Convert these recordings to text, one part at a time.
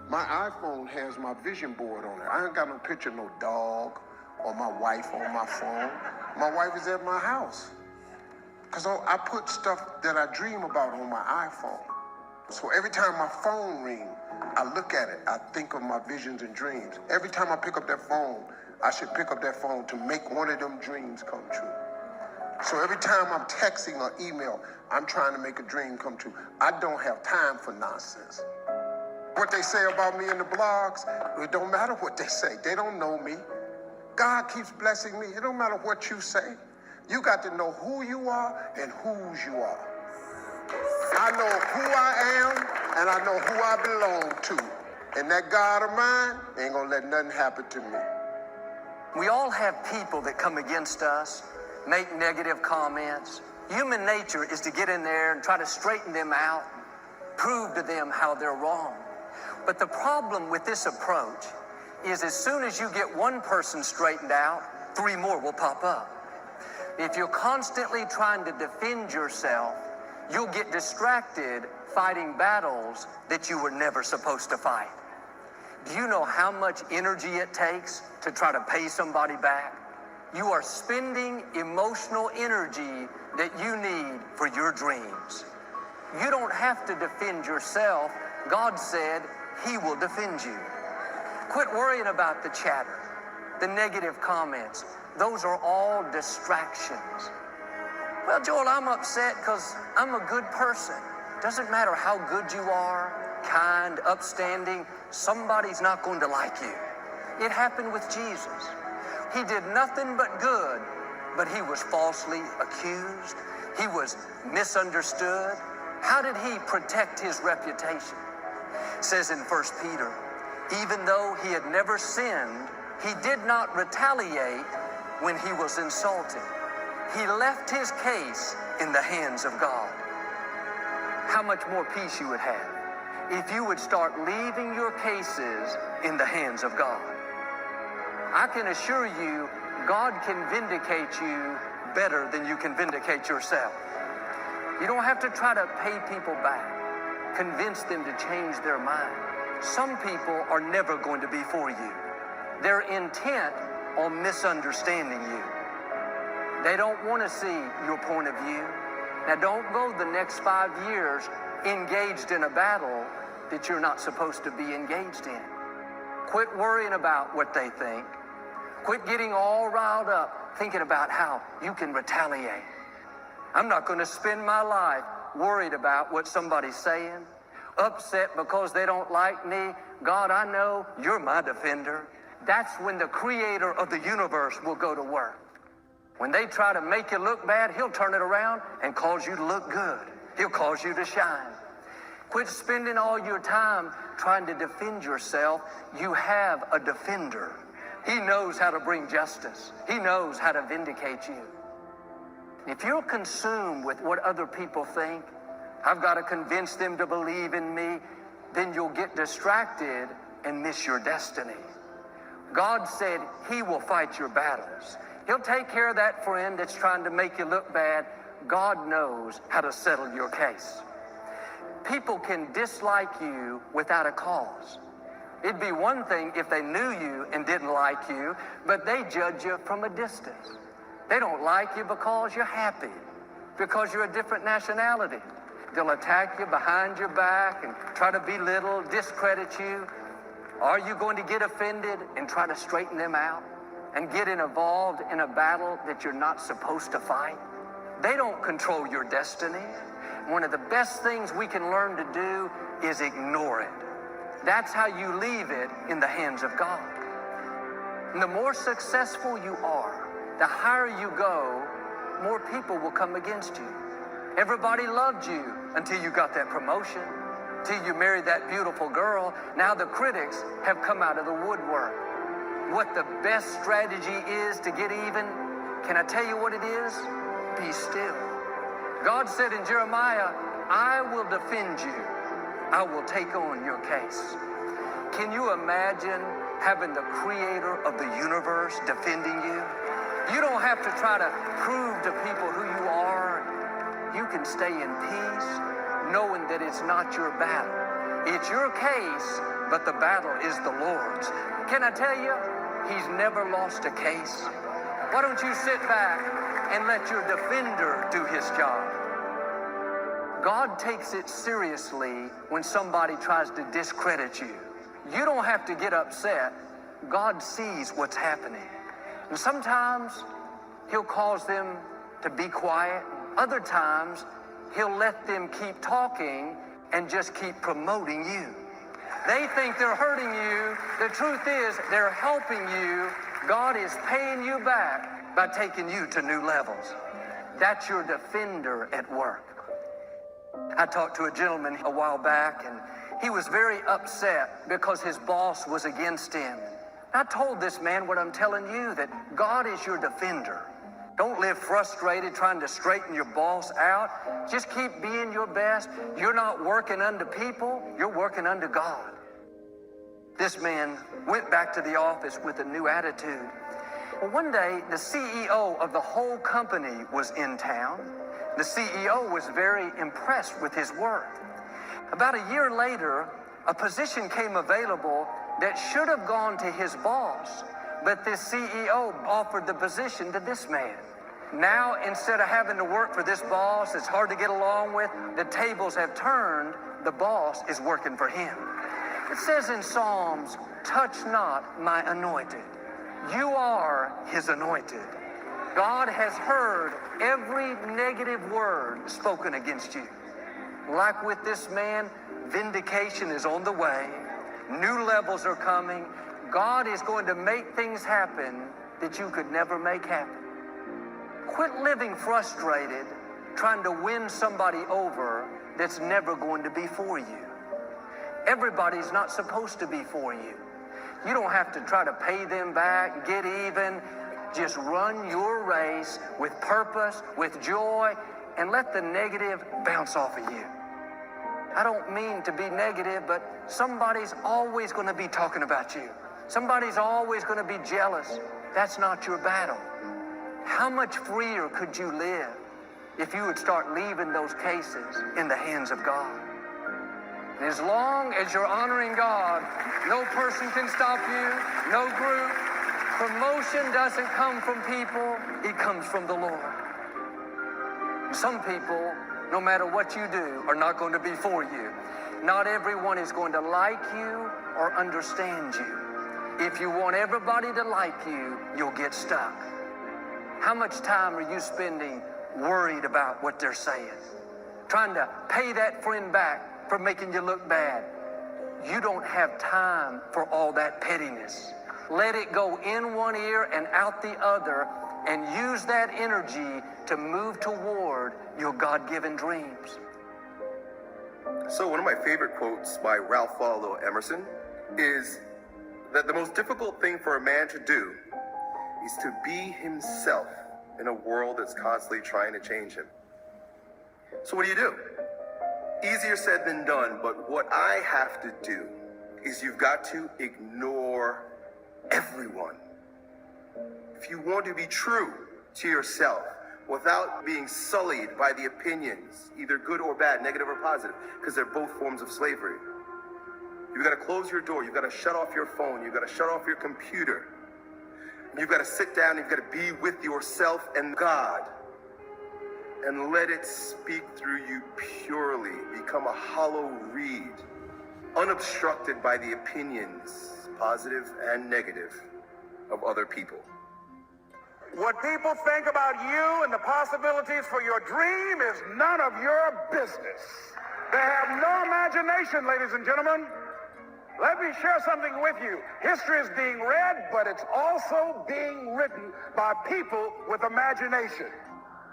My iPhone has my vision board on it. I ain't got no picture of no dog or my wife on my phone. My wife is at my house. Because I put stuff that I dream about on my iPhone. So every time my phone rings, I look at it. I think of my visions and dreams. Every time I pick up that phone, I should pick up that phone to make one of them dreams come true. So every time I'm texting or email, I'm trying to make a dream come true. I don't have time for nonsense. What they say about me in the blogs, it don't matter what they say. They don't know me. God keeps blessing me. It don't matter what you say. You got to know who you are and whose you are. I know who I am and I know who I belong to. And that God of mine ain't gonna let nothing happen to me. We all have people that come against us, make negative comments. Human nature is to get in there and try to straighten them out, prove to them how they're wrong. But the problem with this approach is as soon as you get one person straightened out, 3 more will pop up. If you're constantly trying to defend yourself, you'll get distracted fighting battles that you were never supposed to fight. Do you know how much energy it takes to try to pay somebody back? You are spending emotional energy that you need for your dreams. You don't have to defend yourself. God said He will defend you. Quit worrying about the chatter, the negative comments. Those are all distractions. Well, Joel, I'm upset because I'm a good person. Doesn't matter how good you are, kind, upstanding, somebody's not going to like you. It happened with Jesus. He did nothing but good, but he was falsely accused. He was misunderstood. How did he protect his reputation? It says in 1 Peter, even though he had never sinned, he did not retaliate when he was insulted. He left his case in the hands of God. How much more peace you would have if you would start leaving your cases in the hands of God. I can assure you, God can vindicate you better than you can vindicate yourself. You don't have to try to pay people back, convince them to change their mind. Some people are never going to be for you. They're intent on misunderstanding you. They don't want to see your point of view. Now, don't go the next 5 years engaged in a battle that you're not supposed to be engaged in. Quit worrying about what they think. Quit getting all riled up thinking about how you can retaliate. I'm not going to spend my life worried about what somebody's saying, upset because they don't like me. God, I know you're my defender. That's when the creator of the universe will go to work. When they try to make you look bad, he'll turn it around and cause you to look good. He'll cause you to shine. Quit spending all your time trying to defend yourself. You have a defender. He knows how to bring justice. He knows how to vindicate you. If you're consumed with what other people think, I've got to convince them to believe in me, then you'll get distracted and miss your destiny. God said He will fight your battles. He'll take care of that friend that's trying to make you look bad. God knows how to settle your case. People can dislike you without a cause. It'd be one thing if they knew you and didn't like you, but they judge you from a distance. They don't like you because you're happy, because you're a different nationality. They'll attack you behind your back and try to belittle, discredit you. Are you going to get offended and try to straighten them out and get involved in a battle that you're not supposed to fight? They don't control your destiny. One of the best things we can learn to do is ignore it. That's how you leave it in the hands of God. And the more successful you are, the higher you go, more people will come against you. Everybody loved you until you got that promotion, till you married that beautiful girl. Now the critics have come out of the woodwork. What the best strategy is to get even, can I tell you what it is? Be still. God said in Jeremiah, I will defend you. I will take on your case. Can you imagine having the creator of the universe defending you? You don't have to try to prove to people who you are. You can stay in peace knowing that it's not your battle. It's your case, but the battle is the Lord's. Can I tell you, he's never lost a case. Why don't you sit back and let your defender do his job? God takes it seriously when somebody tries to discredit you. You don't have to get upset. God sees what's happening. And sometimes he'll cause them to be quiet. Other times, he'll let them keep talking and just keep promoting you. They think they're hurting you. The truth is, they're helping you. God is paying you back by taking you to new levels. That's your defender at work. I talked to a gentleman a while back, and he was very upset because his boss was against him. I told this man what I'm telling you, that God is your defender. Don't live frustrated trying to straighten your boss out. Just keep being your best. You're not working unto people, you're working unto God. This man went back to the office with a new attitude. Well, one day, the CEO of the whole company was in town. The CEO was very impressed with his work. About a year later, a position came available that should have gone to his boss, but this CEO offered the position to this man. Now, instead of having to work for this boss that's hard to get along with, the tables have turned. The boss is working for him. It says in Psalms, "Touch not my anointed." You are his anointed. God has heard every negative word spoken against you. Like with this man, vindication is on the way. New levels are coming. God is going to make things happen that you could never make happen. Quit living frustrated, trying to win somebody over that's never going to be for you. Everybody's not supposed to be for you. You don't have to try to pay them back, get even. Just run your race with purpose, with joy, and let the negative bounce off of you. I don't mean to be negative, but somebody's always going to be talking about you. Somebody's always going to be jealous. That's not your battle. How much freer could you live if you would start leaving those cases in the hands of God? And as long as you're honoring God, no person can stop you, no group. Promotion doesn't come from people, it comes from the Lord. Some people, no matter what you do, are not going to be for you. Not everyone is going to like you or understand you. If you want everybody to like you, you'll get stuck. How much time are you spending worried about what they're saying? Trying to pay that friend back for making you look bad. You don't have time for all that pettiness. Let it go in one ear and out the other, and use that energy to move toward your God-given dreams. So one of my favorite quotes by Ralph Waldo Emerson is that the most difficult thing for a man to do is to be himself in a world that's constantly trying to change him. So what do? Easier said than done, but what I have to do is you've got to ignore everyone. If you want to be true to yourself without being sullied by the opinions, either good or bad, negative or positive, because they're both forms of slavery, you've got to close your door, you've got to shut off your phone, you've got to shut off your computer. You've got to sit down, you've got to be with yourself and God and let it speak through you purely. Become a hollow reed, unobstructed by the opinions, positive and negative, of other people. What people think about you and the possibilities for your dream is none of your business. They have no imagination, ladies and gentlemen. Let me share something with you. History is being read, but it's also being written by people with imagination.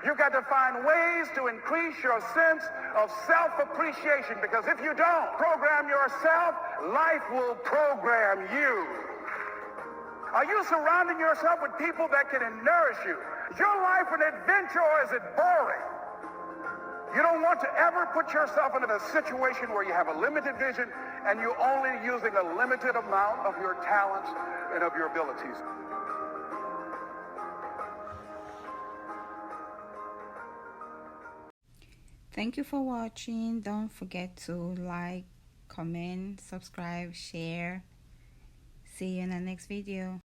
You've got to find ways to increase your sense of self-appreciation, because if you don't program yourself, life will program you. Are you surrounding yourself with people that can nourish you? Is your life an adventure, or is it boring? You don't want to ever put yourself into a situation where you have a limited vision and you're only using a limited amount of your talents and of your abilities. Thank you for watching. Don't forget to like, comment, subscribe, share. See you in the next video.